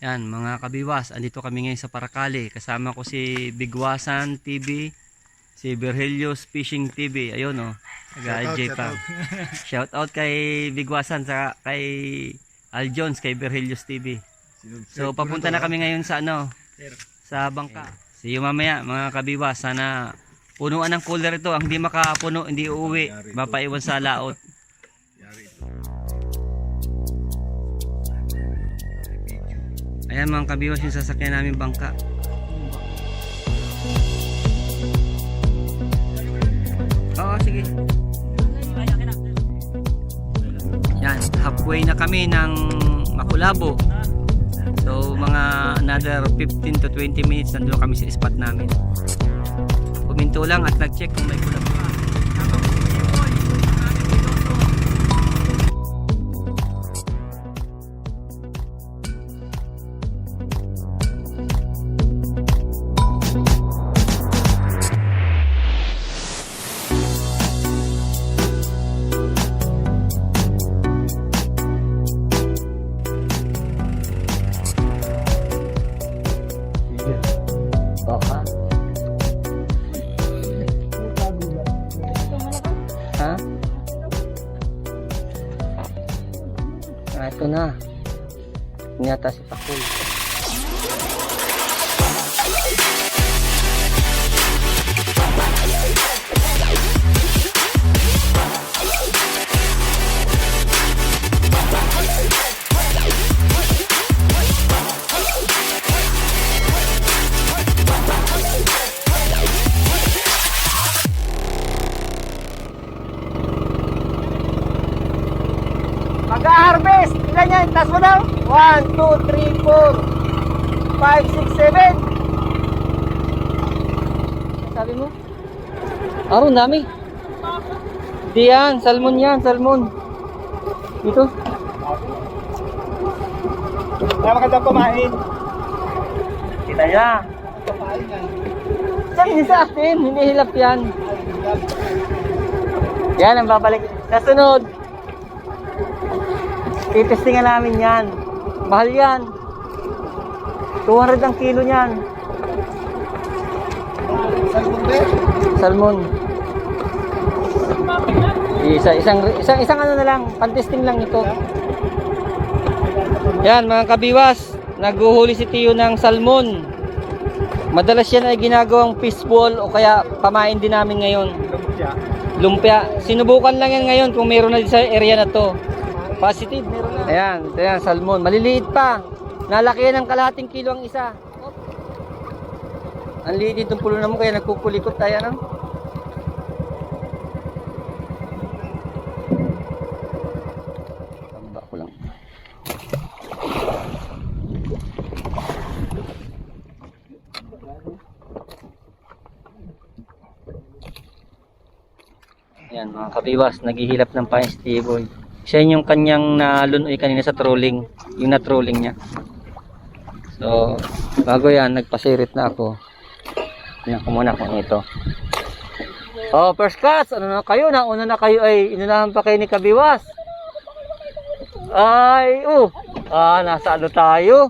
Yan mga kabiwas, andito kami ngayon sa Paracale. Kasama ko si Bigwasan TV, si Virgilius Fishing TV. Ayun oh, nag-AJ pa. Shout out kay Bigwasan sa kay Al Jones, kay Virgilius TV. So papunta na kami ngayon sa ano, sa bangka. See you mamaya mga kabiwas. Sana punuan ng cooler ito. Ang hindi makapuno, hindi uuwi. Mapaiwan sa laot. Ayan mga kabiwas yung sasakyan namin bangka. Oo, sige. Yan, halfway na kami ng Makulabo. So mga another 15 to 20 minutes nandun kami sa spot namin. Puminto lang at nag-check kung may kulabo. Ito na. Inyata si Pakul. Mag-harvest! Ilan yan? Taas mo daw? 1, 2, 3, 4 5, 6, 7. Sabi mo? Aron, dami. Di yan, salmon yan, salmon. Dito. Kaya magandang kumain. Kita niya. Sabi sa atin, hinihilap yan. Yan ang babalik. Kasunod. Itestingan namin yan. Mahal yan. 200 ang kilo niyan. Salmon. Isang ano na lang, pan-testing lang ito. Yan mga kabiwas, naghuhuli si Tiyo ng salmon. Madalas yan ay ginagawang fishball o kaya pamain din namin ngayon. Lumpia. Sinubukan lang yan ngayon kung meron na sa area na to. Positive, meron na. Ayan, salmon. Maliliit pa. Nalaki yan ng kalahating kilo ang isa. Ang liit itong pulo na mo, kaya nagkukulikot tayo, no? Tamba ko lang. Ayan, mga kabiwas, naghihilap ng pines tiboy. Siya yung kanyang nalunoy kanina sa trolling, yung na-trolling niya. So, bago yan, nagpasirit na ako. Tingnan ko muna kung ito. Oh, first class, ano na kayo? Nauna na kayo ay inunahan pa kayo ni Kabiwas. Ay, nasa ano tayo?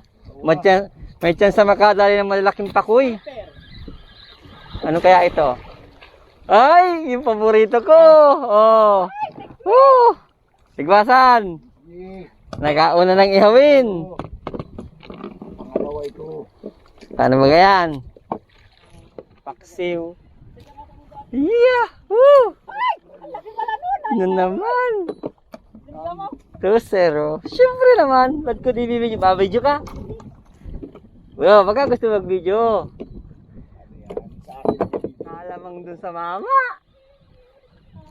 May chance sa makadali ng malalaking pakoy. Ano kaya ito? Ay, yung paborito ko. Oh. Bigwasan. Nakauna ng ihawin. Ano ba yan? Paksiw. Yeah! Woo! Ano naman? 2-0. Siyempre naman. Ba't ko di bibidyo? Babidyo ka? Well, baka gusto mag-video. Alamang dun sa mama.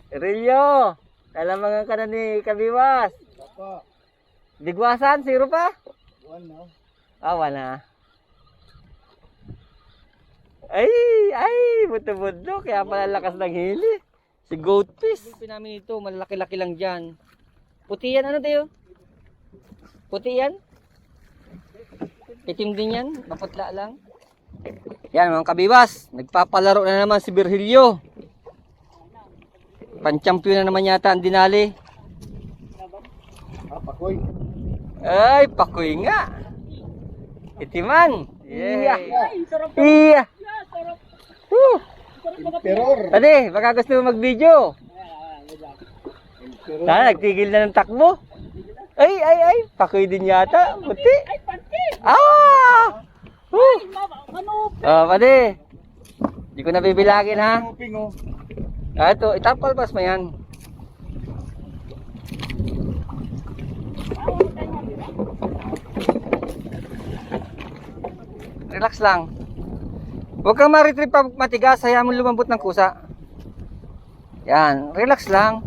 Rilyo. Alamangan ka na ni Kabiwas. Bigwasan, 0 pa? 1 na. 1 na. Ay, buto-buto. Kaya pala lakas ng hili. Si goatfish. Pipin namin ito, malaki-laki lang dyan. Puti yan, ano tayo? Puti yan? Itim din yan, maputla lang. Yan mga Kabiwas, nagpapalaro na naman si Virgilio. Pan-champion na naman yata ang dinali. Pakoy. Ay, pakoy nga. Itiman. Yeah. Ay, sarap to. Iya. Yeah, sarap. Woo. Sarap mga Emperor. Pwede, baka gusto mo mag-video. Sana, nagtigil na ng takbo. Ay, pakoy din yata. Puti. Ay, panty. Ah! Woo! Ano? Oh, pwede. Hindi ko nabibilagin ha. Pingo. Ito, itapalpas mo yan. Relax lang. Huwag kang ma-retrieve pa matigas, hayaan mo lumambot ng kusa. Yan, relax lang.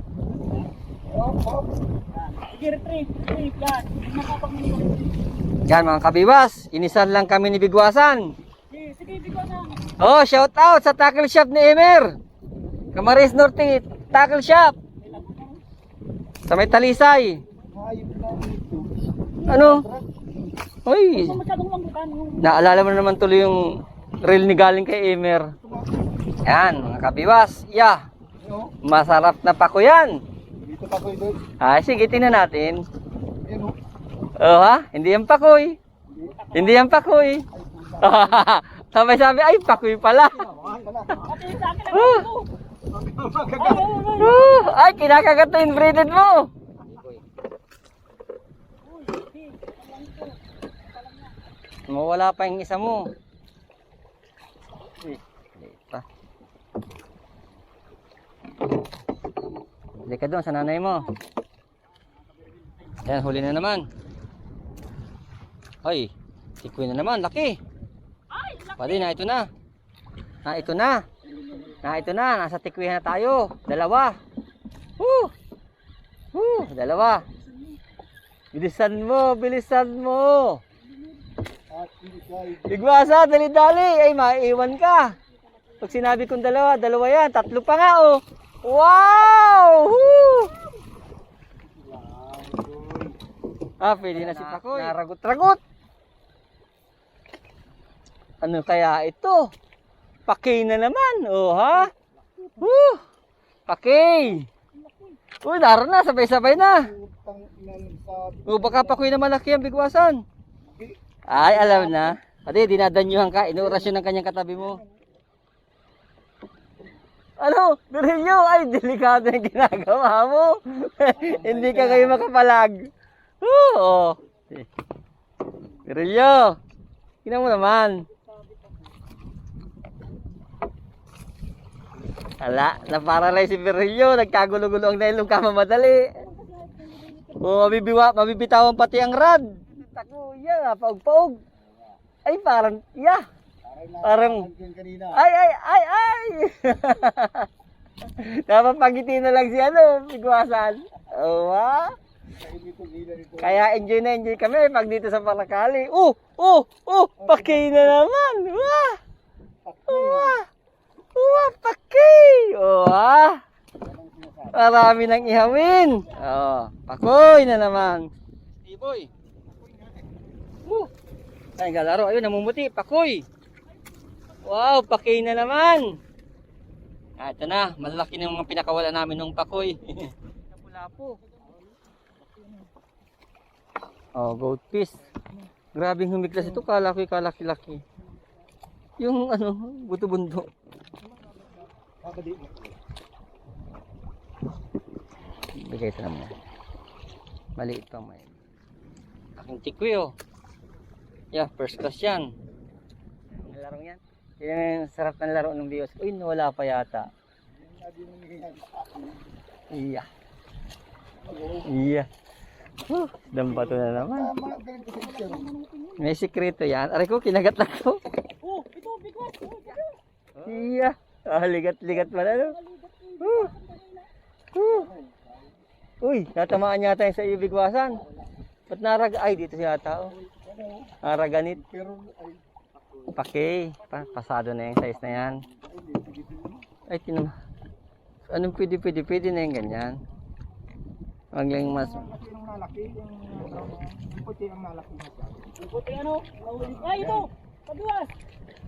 Sige, retrieve. Yan. Yan mga kabiwas, inisan lang kami ni Bigwasan. Sige, bigyan na. Oh, shout out sa tackle shop ni Emer. Camarines Norte, tackle shop. Sa may Talisay. Hayop na ito. Ano? Hoy, Masyadong lambutan. naalala mo naman tuloy yung reel ni galing kay Emer. Yan, mga kabiwas. Yeah, Ano? masarap na pako yan. Dito pa ko doon. Ay, sige, tingnan natin. Yan o. Oh ha, hindi yan pakoy. Hindi yan pakoy. Sabay-sabi, ay pakoy pala. Ate, sa akin Oh. Ay, kinakagat na inbreeded mo. Mawala pa yung isa mo. Pa. Balik ka doon sa nanay mo. Yan, huli na naman. Hoy, tikoy na naman, laki. Pwede na, ito na. Ito na. Ito na, nasa tikoy na tayo. Dalawa. Dalawa. Bilisan mo, bilisan mo. At bilisay. Bigwasa, dali-dali. Ay, maiiwan ka. Pag sinabi kong dalawa, dalawa yan. Tatlo pa nga, oh. Wow! Woo! Pwede na si Pakoy. Naragot-ragot. Ano kaya ito? Pakay na naman, oh ha? Woo! Pakay! Uy, naroon na, sabay-sabay na. Utang ina ng sabi. O baka Pakoy na malaki ang Bigwasan. Ay, alam na. Pati, dinadanyuhan ka. Inuurasyon ng kanyang katabi mo. Ano? Birilyo? Ay, delikado yung ginagawa mo. Hindi ka kayo makapalag. Oo. Birilyo. Tingnan mo naman. Ala, na-paralyze si Birilyo. Nagkagulo-gulo ang nailong kamamadali. O, mabibitawan pati ang rad. Tako, yeah, paug-paug. Ay, parang, yeah. Parang, Yan kanina. ay! Dapat pagiti na lang si Bigwasan. Oh, ha? Kaya enjoy na enjoy kami pag dito sa Paracali. Pakay na naman. Pakay. Oh, ha? Marami nang ihawin. Oh, pakoy na naman. Tiboy. Ay, galaro. Ayun, namumuti. Pakoy. Wow, pakay na naman. Ito na, malaki na yung mga pinakawala namin ng pakoy. Lapu-lapu. Oh, goat fish. Grabing humiglas ito, kalaki-laki. Yung buto-bundo. Bigay ito naman. Maliit pa may. Aking tikwi oh. Yeah, first class yan. Ang larong yan. Yan ang sarap ng laro ng Diyos. Uy, wala pa yata. Iya. Dampa to na naman. May sikreto yan. Aray ko, kinagat na ko. Ito, bigwas. Iya. Ligat-ligat pala no. Uy, natamaan yata yung sa Bigwasan. Ba't naraga? Ay, dito siya yata. Naraganit. Pero ay Pakay. Pasado na yung size na yan. Ay, anong pwede na yung ganyan? Huwag lang mas... kasi nung nalaki, yung puti ang nalaki na siya. Puti ano? Ay, ito. Pagwas.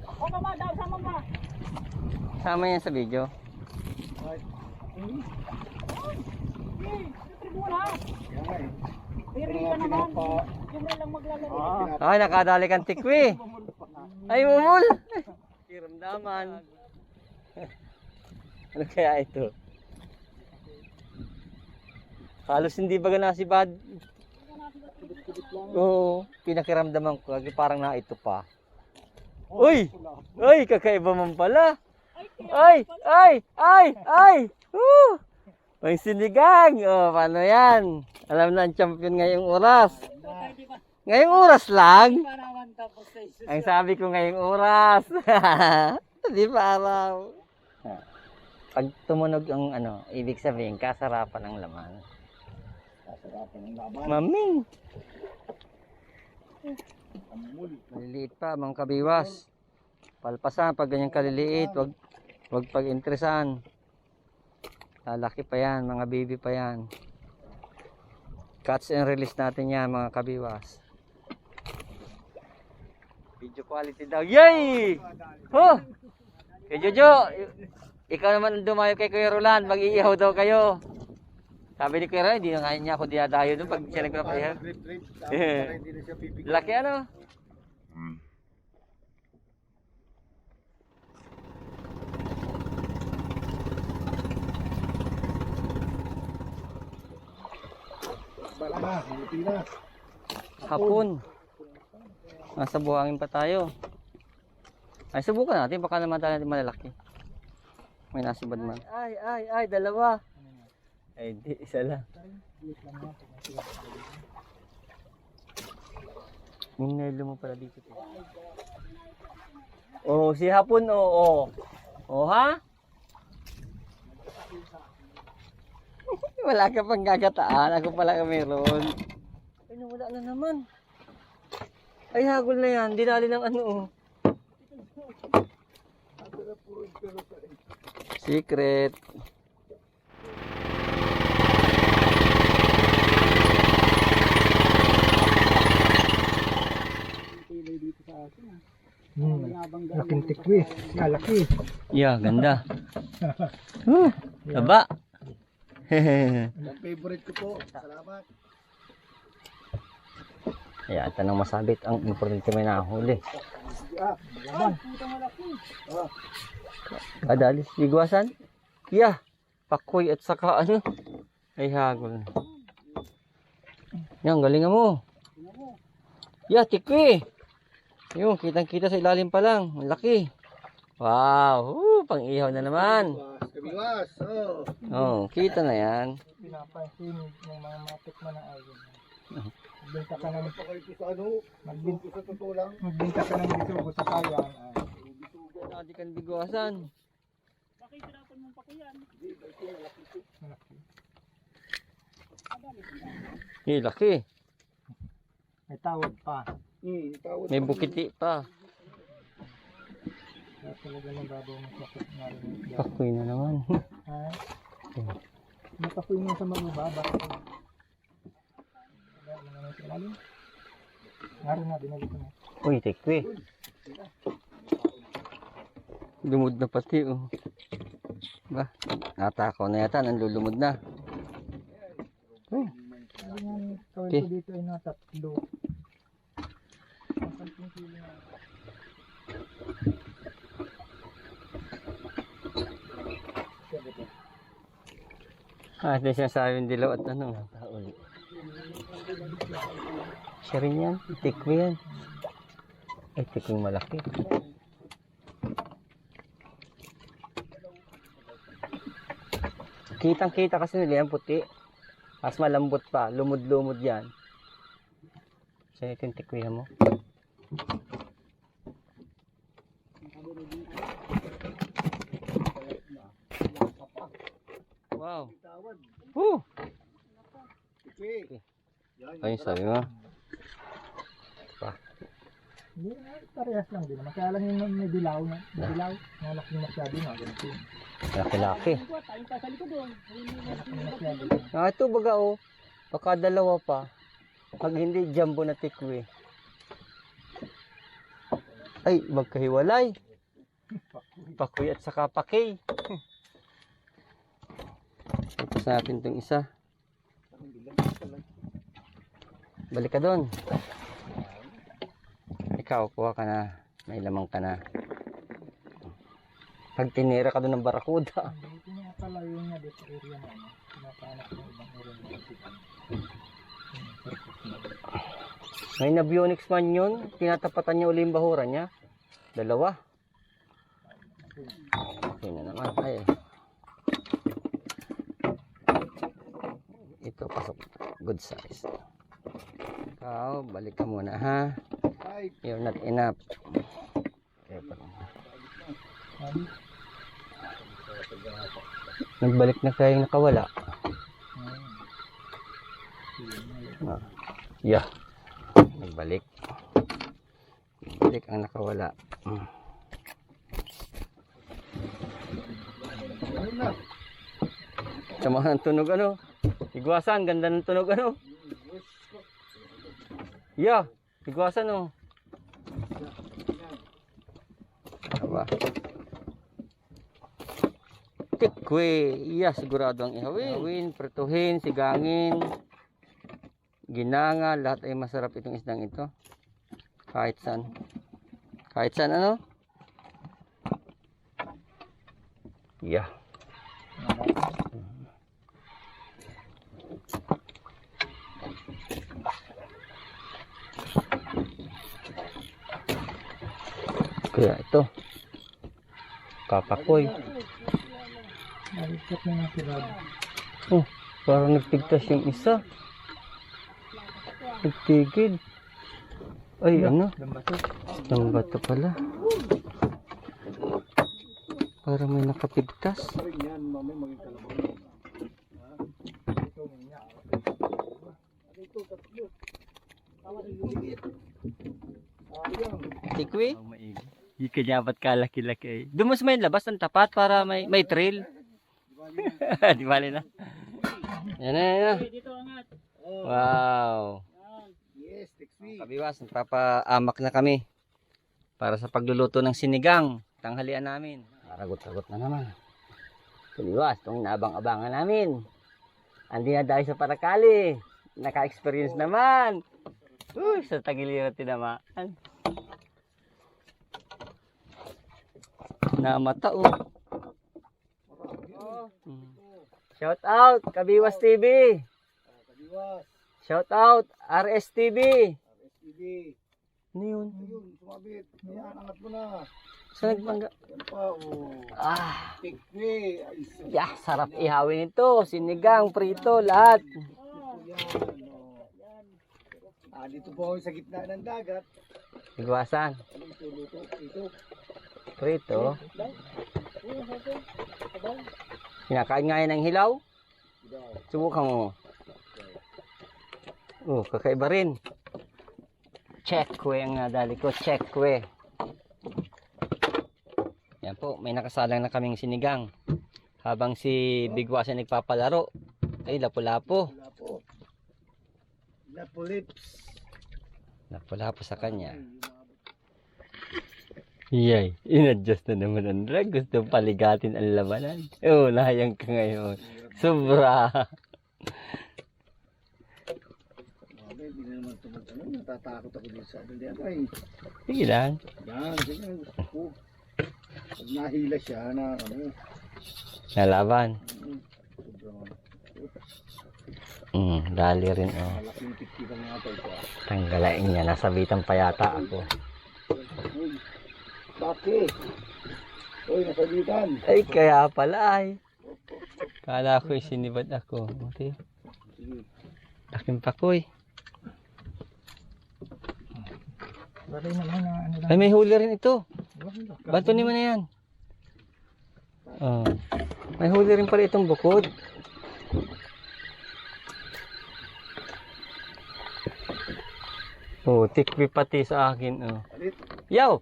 O, mama, daw, sama ka. Sama yan sa video. Retrieve mo na. Yan nga eh. Piri ka naman. Yung na lang maglalaro. Ay, nakadali kang tikwi. Ay, umul. Kiramdaman. Ano kaya ito? Halos hindi ba na si Bad? Oo, pinakiramdaman ko. Parang na ito pa. Uy! Uy, kakaiba man pala. Ay! Ay! Ay! Ay! May sinigang. Oh, paano yan? Alam na ang champion ngayong oras. Ngayong oras lang? Ang sabi ko ngayong oras. Di pa araw. Pag tumunog ang ano, ibig sabihin kasarapan ng laman. Kasarapan ng laman. Maming. Maliliit pa mga kabiwas. Palpasan pag ganyan kaliliit, wag pag-interesan. Lalaki pa yan, mga baby pa yan. Catch and release natin yan mga kabiwas. Video quality daw. Yay! Ho! Kay Jojo, ikaw naman dumayo kay Kuya Roland, mag-iihaw daw kayo. Sabi ni Kuya Roland, hindi na kaya niya ako dinadayo doon pag siya nagpapahihaw. Laki ano? Hapon. Nasa buhangin pa tayo. Ay, subukan natin. Baka naman tayo natin malalaki. May nasibad man. Ay, dalawa. Ay, di, isa lang. Minelo mo pala dito. Oh, si Hapon, oo. Oh, ha? Wala ka pang gagataan. Ako pala ka meron. Ay, nawala na naman. Ay, hagol na yan. Dinali ng ano, oh. Secret. Laking tikwi. Kalaki. Yeah, ganda. Taba. Favorite ko po. Salamat. Ayan, tanong masabit. Ang importante may nahuli. Adalis, bigwasan. Yeah, pakoy at saka ano. Ay, hagol. Yan, galingan mo. Yeah, tikwi. Yung, kitang-kita sa ilalim pa lang. Ang laki. Wow, pang-ihaw na naman. Kabiwas. Oh, kita na yan. Pinapansin ng mga matikman ng ayun. Magbenta ka ng sa ano? Magbenta sa totoo lang. Magbenta ka ng bisugo sa sayang. Bisugo na di kan bigwasan. Bakit tirapan mong pakuyan? Eh, laki. May tawad pa. Tawad May bukiti pa. Kaya talaga ng babaw ng sakit nga rin. Pakoy na naman. Ha? Nakapoy mo sa mababa. Narin na, dinalik ko na. Uy, tikwi. Lumod na pati, oh. Ba? Natakaw na yata, nanlulumod na. Oh. Sabi nga ni kawin Okay. ko dito ay natatlo. Ito yung sinasabing dilaw at ano. Uli. Siya rin yan. Tikwi yan. Ay, tikwi malaki. Kitang-kita kasi nila yan puti. Mas malambot pa. Lumod-lumod yan. Saan ito yung tikwihan mo? Wow. Woo! Ayun sabi mo. Hindi na, parehas lang din naman. Kaya lang yung may dilaw na. May dilaw. Nalaking masyado na. Ganito yun. Laki-laki. Tayo pa sa likod doon. Nalaking masyado. Ito baga oh. Baka dalawa pa. Pag hindi jumbo na tikwi. Ay, magkahiwalay. Pakoy at saka pakay. Tapos natin itong isa. Balik ka doon. Ikaw, kuha ka na. May lamang ka na. Pag tinira ka doon ng barakuda. Hindi pinapalayo niya dito area na ano. Pinapanak ng ibang area na kasipan. May nabionics man yun. Tinatapatan niya uli yung bahura niya. Dalawa. Okay na naman. Ay. Ito, pasok. Good size. Ikaw, balik ka muna ha. You're not enough. Okay, nagbalik na kayo nakawala. Ah. Yeah. Nagbalik. Nagbalik ang nakawala. Sama ng tunog ano? Igwasan, ganda ng tunog ano? Yeah, igwasan oh. Aba. Tikwe, iya sigurado ang ihawin. Ihawin, pretuhin, sigangin, ginanga, lahat ay masarap itong isdang ito. Kahit saan. Kahit saan ano? Yeah. Kaya ito. Papakoy. Nalikat na nga sila. Oh, parang nagpigtas yung isa. Nagtigil. Ay, ano? Lambato. Lambato pala. Parang may nakapigtas. Tikwi? Hindi kanyapat kalaki-laki. Doon mo sa may labas ng tapat para may trail. Di bali na. Yan na, yan na. Dito angat. Wow. Yes, next week. Kabiwas, nagpapaamak na kami para sa pagluluto ng sinigang. Tanghalian namin. Ragot-ragot na naman. Kabiwas, itong naabang-abangan namin. Andi na dahil sa Paracali. Naka-experience naman. Uy, sa tagiliran tinamaan. Namata oh. Shout out Kabiwas TV. Kabiwas. Shout out RS TV. RSTV. Ano yun? Ayun, sumabit. Ayan, angat mo na. Saan nagmangga? Yan pa, oh. Ah, Tikwe. Ay, yeah, sarap ihawin ito. Sinigang, prito, lahat. yan, oh. Dito po sa gitna ng dagat. Igwasan. Anong tuluto? Ito. Prito. Kinakain nga yan ng hilaw. Subukan mo. Oh, kakaiba rin. Chekwe ang nadali ko. Chekwe. Yan po, may nakasalang na kaming sinigang. Habang si Bigwas ay nagpapalaro. Ay, lapu-lapo. Lapo. Lapo lips. Lapu-lapo sa kanya. Yay, in-adjust na naman ang drag. Gusto paligatin ang labanan. Oh, nahayang ka ngayon. Sobra. Hindi na naman tumag ano. Natatakot ako dito sa atin. Ay, Sige lang. yan. Ganyan gusto ko. Pag nahila siya na ano. Nalaban. Sobrang Dali rin oh. malaking tiktikan nga ito. Tanggalain niya. Nasabitan pa yata ako. Uy, bakit? Uy, nasabitan. Ay, kaya pala ay. Kala ko'y sinibad ako. Okay. Sige. Laking pakoy. Bagay naman na ano lang. Ay, may huli rin ito. Banto ni mo na yan. Oh. May huli rin pala itong bukod. Oh, tikwi pati sa akin. Oh. Alit. Yaw!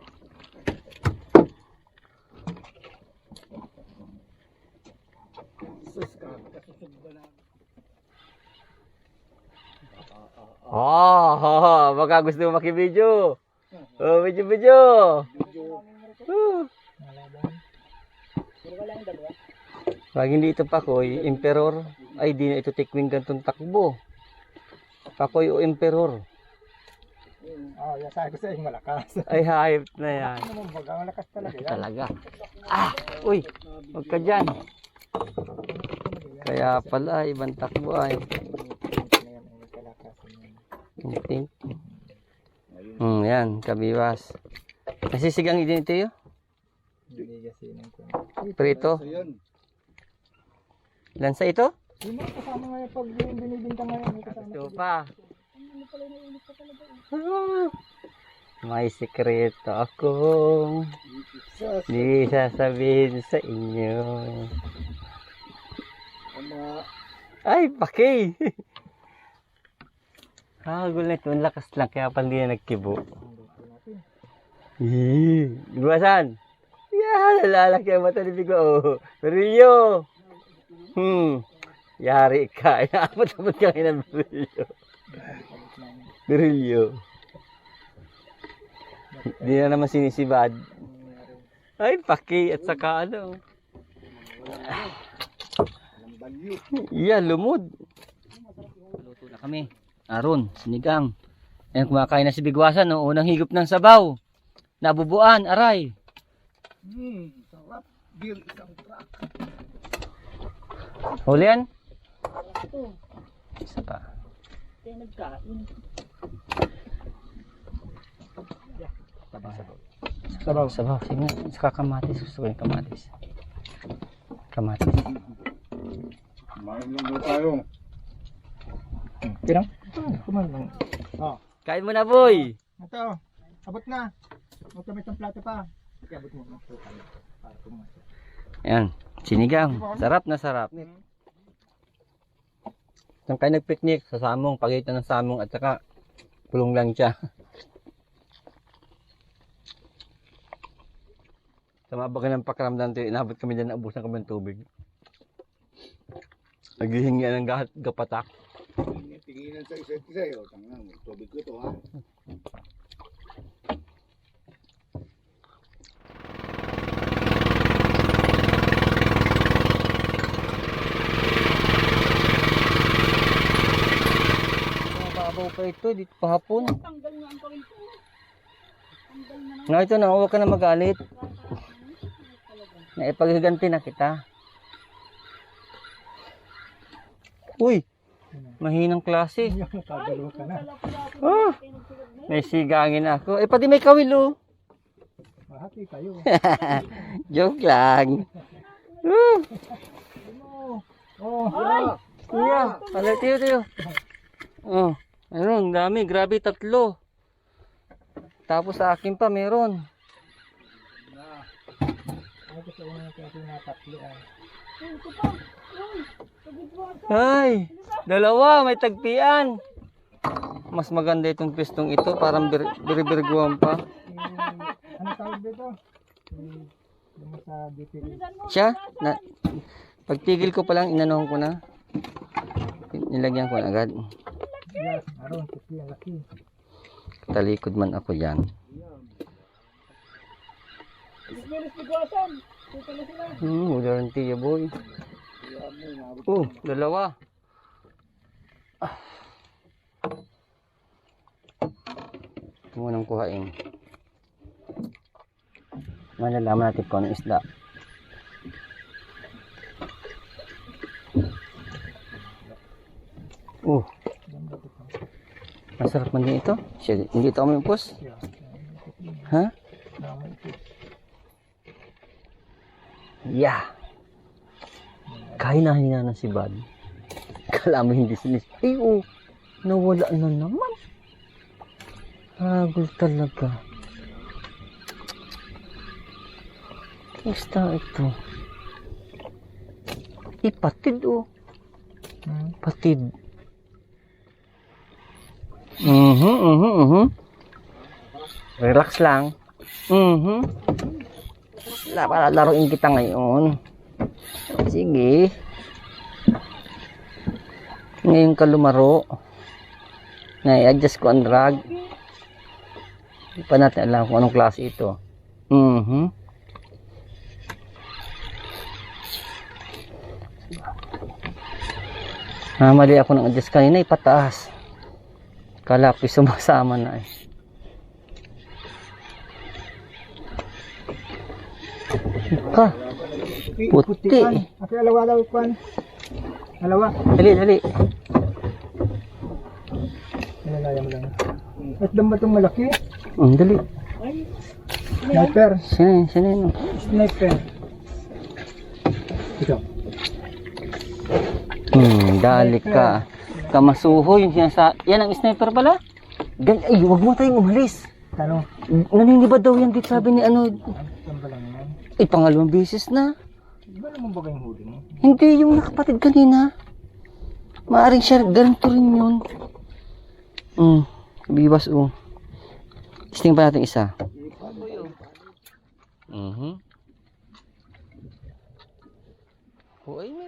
Sus ka. Kasusog ba na? Baka gusto mo makibidyo. Oh, video. Nalaban. Pag hindi ito pakoy, emperor, ay di na ito tikwing gantong takbo. Pakoy o emperor. Oh, yan sabi ko sa inyo, malakas. Ay, hayop na yan. Ano naman baga, malakas talaga yan. Talaga. Ah! Uy! Huwag ka dyan. Kaya pala, ibang takbo ay. Ting. Yan, kabiwas. Nasisigang din ito yun? Hindi kasi nang ko. Prito. Lansa ito? Yung mga kasama ngayon pag binibinta ngayon, may kasama. Ito pa. May sikreto akong di sasabihin sa inyo. Ay, paki! Hagol na ito. Ang lakas lang. Kaya pa hindi na nagkibo. Iwasan! Yan! Lalaki ang mata ni Bigo. Oh. Berilyo! Yari ka. Inaabot-abot ka ng Berilyo. Berilyo. Hindi na naman sinisibad. Ay, paki. At saka ano. Iya, lumod. Luto na kami. Aron, sinigang. Ayan, kumakain na si Bigwasan. No? Unang higop ng sabaw. Nabubuan, aray. Sarap. Beer, isang truck. Huli yan? Isa pa. Kaya nagkain. Sabaw. Sabaw. Sige nga. Saka kamatis. Gusto ko yung kamatis. Kamatis. Kumain lang tayo. Pirang? Kumain lang. Oh. Kain mo na, boy. Ito. Abot na. Huwag kami itong plato pa. Kaya abot mo. Para pumasok. Ayan. Sinigang. Sarap na sarap. Saan kayo nagpiknik? Sa Samong. Pagitan ng Samong at saka pulong lang siya. Sa mabagal ng pakiramdam ito, inabot kami dyan, naubusan kami ng tubig. Naghihingi ng gapatak. Tinginan sa isa't isa yun. Tangan mo, tubig ko to ha. Mababaw pa ito, dito pa hapon. Tanggal nga ang kawin ko. Tanggal na Na ito na, huwag ka na magalit. Naipaghiganti na kita. Uy! Mahinang klase. Nakadalawa ka na. Oh, may sigangin ako. Eh, pati may kawil, oh. Mahati kayo. Joke lang. Oh. Kuya, pala tiyo. Oh, meron, dami. Grabe, 3. Tapos sa akin pa, meron. Ay, kasi una natin na 3 ay. ito pa. Uy, pagigwasan. Ay, 2, may tagpian. Mas maganda itong pistong ito. Parang biribiriguan pa. Ano tawag dito? Yung sa DPD. Siya, pagtigil ko pa lang, inanuhan ko na. Nilagyan ko na agad. Yes, aron, kasi ang laki. Talikod man ako yan. Bilis bigwasan. Dito na sila. Guarantee ya, boy. Oh, 2. Ito munang kuhain. Malalaman natin kung anong isda. Masarap man din ito. Hindi ito kami upos. Ha? Yeah. Kain na hina na si Bad. Kala mo hindi sinis. Eh, oh. Nawala na naman. Hagol talaga. Basta ito. Ipatid, oh. Patid. Relax lang. Laruin kita ngayon. Sige. Ngayon ka lumaro. Na-adjust ko ang drag. Hindi pa natin alam kung anong klase ito. Mali ako ng adjust kanina, ipataas. Kala ko sumasama na eh. Ha? Puti. Ako alawa daw pan. Alawa. Dali, dali. Nalaya mo lang. At dam ba itong malaki? Dali. Sniper. Sino yun? Sniper. Ito. Dali ka. Kamasuho yung yan ang sniper pala? Ay, huwag mo tayong umalis. Ano? Naninibad daw yan dito, sabi ni ano. Saan ba lang yan? Pangalawang beses na. Di ba naman ba kayong huli mo? Hindi, yung nakapatid kanina. Maaring siya, ganito rin yun. Biwas Isting pa natin isa. Ay, may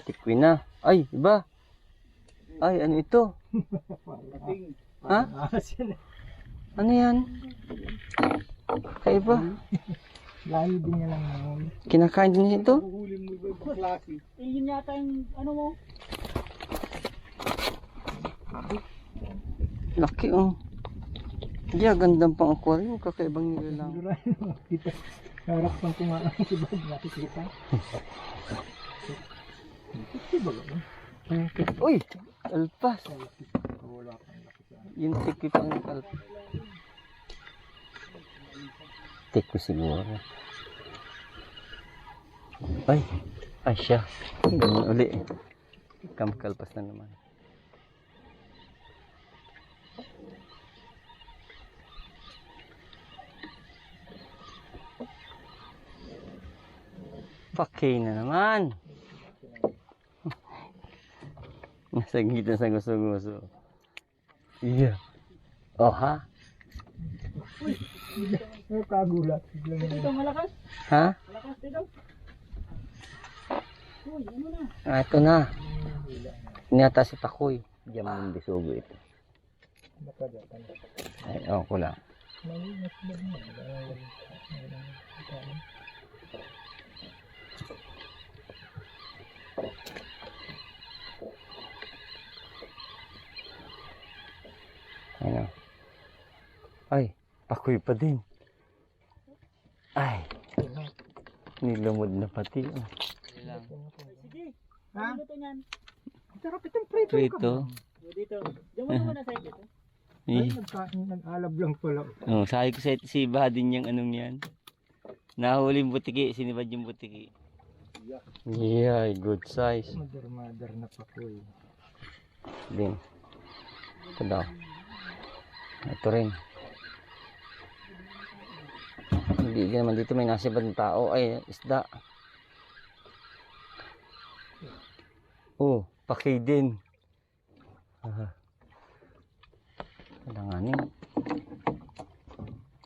tikwi na. Ay, iba. Ay, ano ito? Ha? Ano yan? Kaiba. Lahi din niya lang naman. Kinakain din niya ito? Yun yata yung ano mo. Laki Hindi, gandang pang aquarium. Kakaibang nila lang. Kita. Harap pang kumain si Bag. Nakikita. Uy! Alpas! Yung tikwi pang alpas. Tikwi siguro. Ay! Ay siya. Ganun uli. Kamkalpas na naman. Pakay na naman. Nasa gitna sa gusto-gusto. Iya. Oh ha? Ay, kagulat. Ito malakas. Ha? Malakas dito. Uy, ano na? Ito na. Inata si Pakoy. Diyan mo bisugo ito. Ay, ko lang. Ano? Ay, Pakoy pa din. Ay, nilumod na pati. Sige. Ha? Ano to niyan? Sarap itong prito. Prito. Dito. Diyan mo naman na side dito. Ay, nag-alab lang pala. Sabi ko sa si Iba din yung anong yan. Nahuli yung butiki, sinibad yung butiki. Yeah, good size. Mother na Pakoy. Din. Ito daw. Ito rin. Hindi naman dito may nasibad ng tao. Ay, isda. Oh, Pakay din. Alanganin.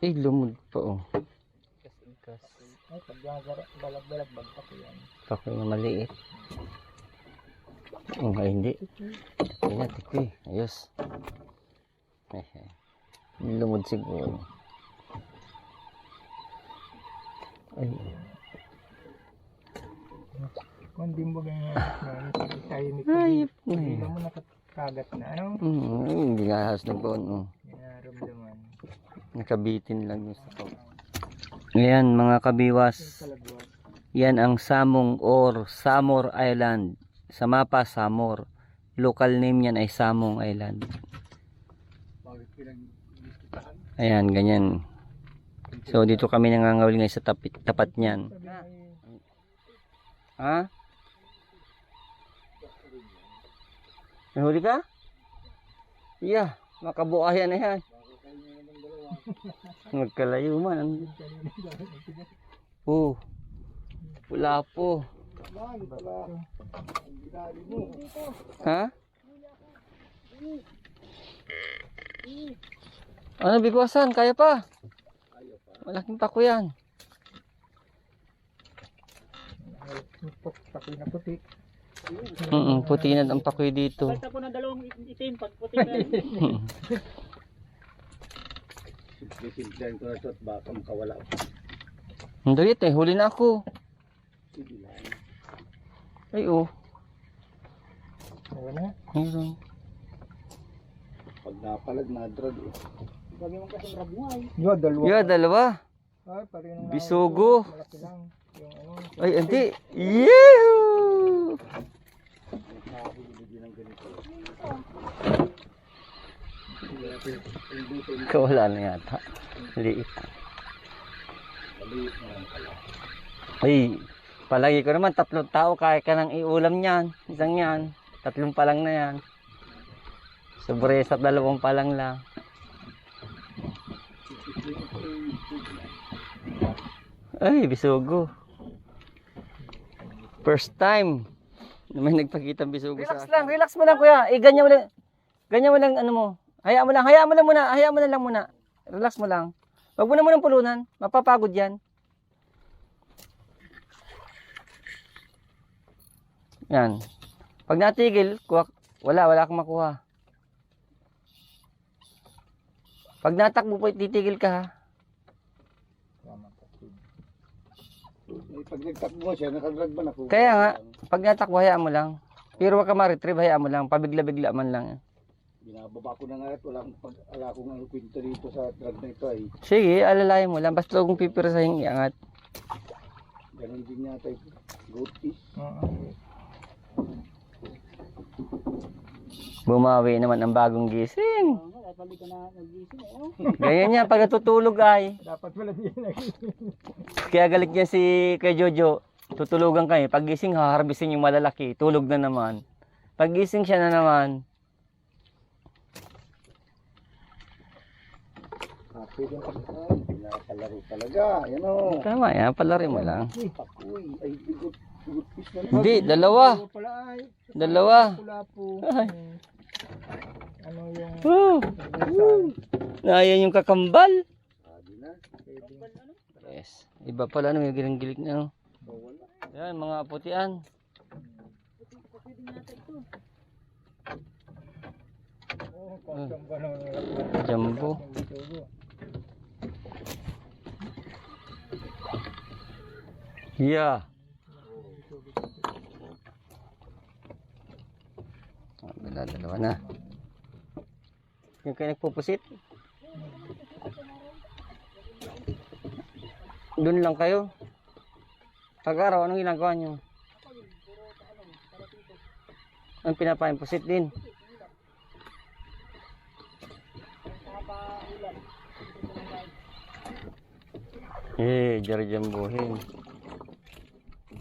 Eh, lumod pa Ay, balag-balag bagta ko yan. Pakay na maliit. Ay, hindi. Ay, natikwi. Ayos. Lumod siguro. Ay. Kung di mo ganyan, tayo ni Ayop na Hindi yun. mo nakakagat na. Ano? Hindi nga halos nagbaon. Naramdaman. Nakabitin lang yung sa to. Ayan mga kabiwas. Kalagwas. Yan ang Samong or Samor Island. Sa mapa, Samor. Local name yan ay Samong Island. Ayan, ganyan. So dito kami nangangawil ngayon sa tapat niyan. Ha? May huli ka? Yeah, makabukayan na yan. Magkalayo man. Oh, wala po. Ha? Ano bigwasan? Kaya pa? Malaking pako yan. Pakoy na puti. Puti na ang pakoy dito. Basta po ng dalawang itim. Pag puti na yun. Sisimplahan ko na ito at baka makawala. Hindi huli na ako. Ay oh. Ayun na. Meron. Pag napalag, nadrag. Lagi mong kasing rabuhay. Yo, dalawa. Yeah, dalawa. Ay, pareho na. Bisugo. Malaki lang. Yung ano. Ay, hindi. Yehoo! Kawala na yata. Liit. Ay, palagi ko naman 3 tao kaya ka nang iulam niyan. Isang yan. 3 pa lang na yan. Sobre sa 2 pa lang lang. Ay, bisugo. First time na may nagpakita ng bisugo sa akin. Relax mo lang kuya. Ganyan mo lang. Ganyan mo lang ano mo. Hayaan mo lang muna. Hayaan mo na lang muna. Relax mo lang. Wag mo na munang pulunan. Mapapagod yan. Yan. Pag natigil, wala kang makuha. Pag natakbo po, titigil ka ha. Pag nagtakbo mo siya, nakadrag ba na ako? Kaya nga, pag natakbo, hayaan mo lang. Pero wag ka ma-retrieve, hayaan mo lang. Pabigla-bigla man lang. Binababa ko na nga at wala akong ang kwento rito sa drag na ito ay. Sige, alalayan mo lang. Basta huwag mong pipirsahin iangat. Ganun din yata ito. Goat fish. Bumawi naman ang bagong gising. Kahit balik ka na nagising eh. Oh. Ganyan niya, pag natutulog ay. Dapat wala din nagising. Kaya galit niya si kay Jojo. Tutulugan kayo. Pag gising, haharbisin yung malalaki. Tulog na naman. Pag gising siya na naman. Happy din pag pinapalaro talaga. Yan o. Tama yan, palari mo lang. Pakuy. Ay, goat fish na naman. Hindi, dalawa. Pala ay. Dalawa. Pula po. Ay. Ano yung Ayan yung kakambal. Sabi na. Yes. Iba pala ano, may giling-gilig na. No? Yan, mga putian. Jumbo. Yeah. Dalawa na. Yung kayo nagpupusit? Doon lang kayo? Pag-araw, anong ginagawa nyo? Ang pinapain pusit din. Jarjambuhin.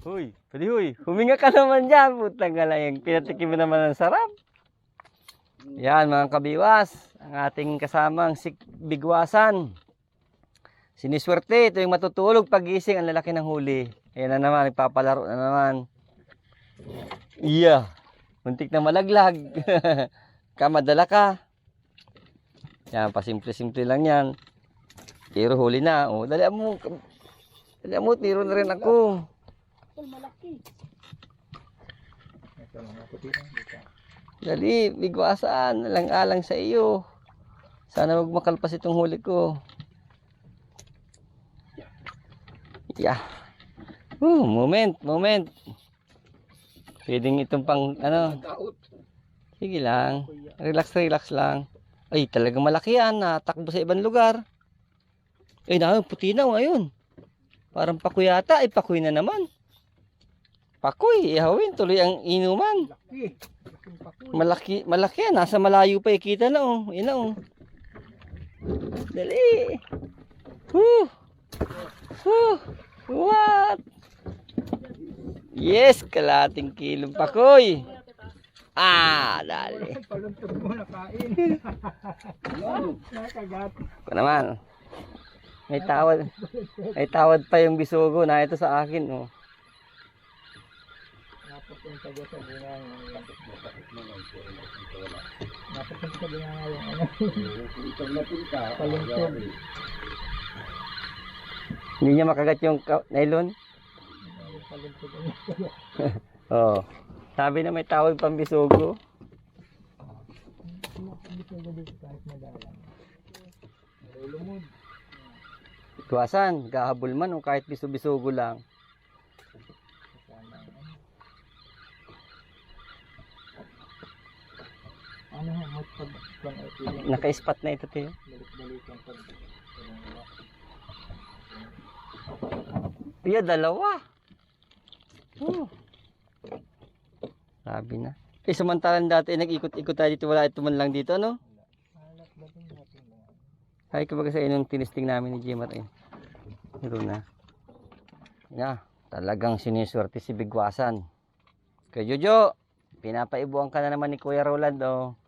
Huy, pwede huy. Huminga ka naman dyan. Putang galayang. Pinatikim mo naman ang sarap. Yan mga kabiwas. Ang ating kasamang si Bigwasan. Siniswerte. Ito yung matutulog pagising ang lalaki ng huli. Ayan na naman. Nagpapalaro na naman. Iya. Muntik na malaglag. Kamadala ka. Yan, pasimple-simple lang yan. Pero huli na. O, dali mo. Dali mo, tiro na rin ako. Malaki. Dali, Bigwasan. Alang-alang sa iyo. Sana wag makalpas itong huli ko. Yeah. Moment. Pwedeng itong pang, ano. Sige lang. Relax lang. Ay, talagang malaki yan. Natakbo sa ibang lugar. Ay, puti na ngayon. Parang pakuy yata. Ay, pakuy na naman. Pakuy, ihawin. Tuloy ang inuman. Malaki yan. Nasa malayo pa ikita na oh. Yan na oh. Dali. What? Yes, kalating kilong pakoy. Dali. paluntog mo na kain. Nakagat. Ko naman. May tawad pa yung bisugo na ito sa akin oh. Napapunta dyan sa bungang. Napapunta sa bungang yung ano. Itong napunta. Paluntog. Hindi niya makagat yung nylon. Paluntog. Oh. Sabi na may tawad pang bisugo. Kahit madalang. Lumod. Tuwasan, gahabol man o kahit bisu-bisugo lang. Mo't pag kung ay ilang Naka-spot na ito, Teo. balik-balikan pag Iya, dalawa. Sabi na. Eh, samantalang dati, nag-ikot-ikot tayo dito. Wala ito man lang dito, no? halat natin mga Ay, kumbaga sa inong tinisting namin ni Jimar, eh. Ito na. Yan. Talagang siniswerte si Bigwasan. Kay Jojo, pinapaibuan ka na naman ni Kuya Roland, oh.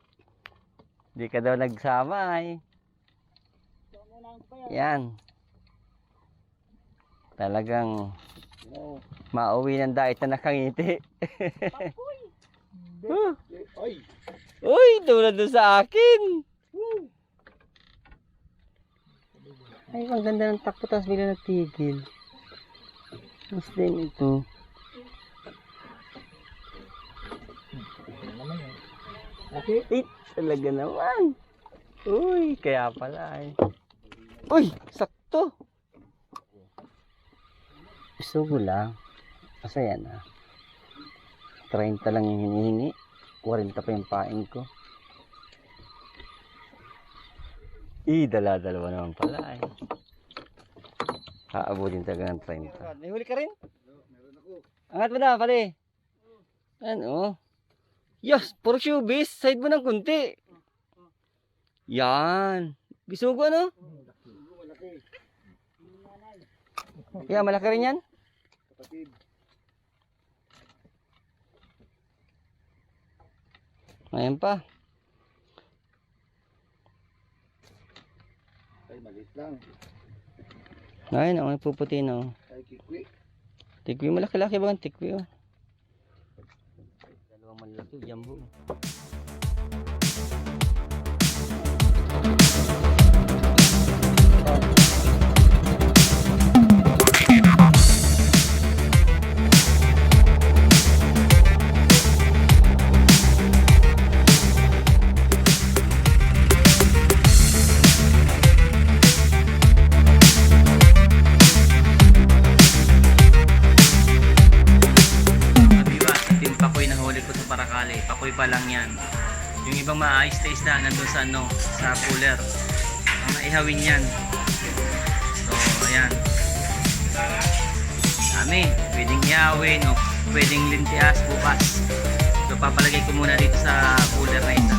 Di ka daw nagsama, eh. Yan. Talagang mauwi ng dait na nakangiti. Ay! Uy, tulad doon sa akin. Ay, ang ganda ng takbo, tapos bigla nagtigil. Mas din ito. Okay. Eh, talaga naman. Uy, kaya pala eh. Uy, sakto. Gusto ko lang. Masaya na. 30 lang yung hinihingi. 40 pa yung paing ko. Dala-dalawa naman pala eh. Aabutin talaga ng 30. May huli ka rin? Meron ako. Angat mo na, pali. Ano? Yes, puro showbiz. Side mo ng kunti. Yan. Gusto ko ano? Yeah, malaki rin yan. Kapatid. Ayan pa. Ay, maliit lang. Ayun, ako nagpuputi na. Oh. Ay, kikwi. Tikwi, malaki-laki ba ang tikwi? Oh. Dalawang malaki, jumbo. Kabiwas, ito yung pakoy na huli ko sa Paracale. Pakoy pa lang yan. Yung ibang maayos na isda nandun sa ano, sa cooler. Mga ihawin yan. So, ayan. Dami. Pwedeng ihawin o pwedeng lintias bukas. So, papalagay ko muna dito sa cooler na isa.